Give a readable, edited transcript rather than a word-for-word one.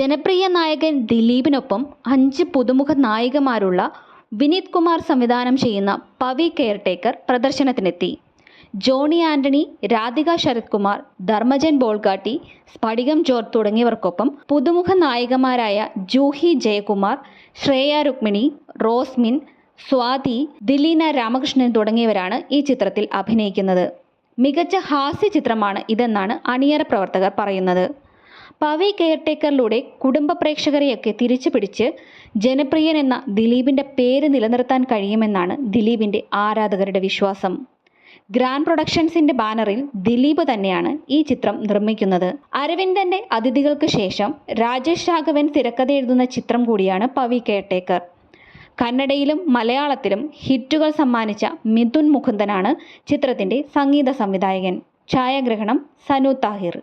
ജനപ്രിയ നായകൻ ദിലീപിനൊപ്പം 5 പുതുമുഖ നായികമാരുള്ള വിനീത് കുമാർ സംവിധാനം ചെയ്യുന്ന പവി കെയർടേക്കർ പ്രദർശനത്തിനെത്തി. ജോണി ആന്റണി, രാധിക ശരത് കുമാർ, ധർമ്മജൻ ബോൾഗാട്ടി, സ്ഫടികം ജോർജ് തുടങ്ങിയവർക്കൊപ്പം പുതുമുഖ നായികമാരായ ജൂഹി ജയകുമാർ, ശ്രേയ രുക്മിണി, റോസ്മിൻ, സ്വാതി, ദിലീന രാമകൃഷ്ണൻ തുടങ്ങിയവരാണ് ഈ ചിത്രത്തിൽ അഭിനയിക്കുന്നത്. മികച്ച ഹാസ്യ ചിത്രമാണ് ഇതെന്നാണ് അണിയറ പ്രവർത്തകർ പറയുന്നത്. പവി കെയർടേക്കറിലൂടെ കുടുംബ പ്രേക്ഷകരെയൊക്കെ തിരിച്ചു പിടിച്ച് ജനപ്രിയൻ എന്ന ദിലീപിൻ്റെ പേര് നിലനിർത്താൻ കഴിയുമെന്നാണ് ദിലീപിൻ്റെ ആരാധകരുടെ വിശ്വാസം. ഗ്രാൻഡ് പ്രൊഡക്ഷൻസിന്റെ ബാനറിൽ ദിലീപ് തന്നെയാണ് ഈ ചിത്രം നിർമ്മിക്കുന്നത്. അരവിന്ദന്റെ അതിഥികൾക്ക് ശേഷം രാജേഷ് രാഘവൻ തിരക്കഥ എഴുതുന്ന ചിത്രം കൂടിയാണ് പവി കെയർടേക്കർ. കന്നഡയിലും മലയാളത്തിലും ഹിറ്റുകൾ സമ്മാനിച്ച മിഥുൻ മുകുന്ദനാണ് ചിത്രത്തിന്റെ സംഗീത സംവിധായകൻ. ഛായാഗ്രഹണം സനു താഹിർ.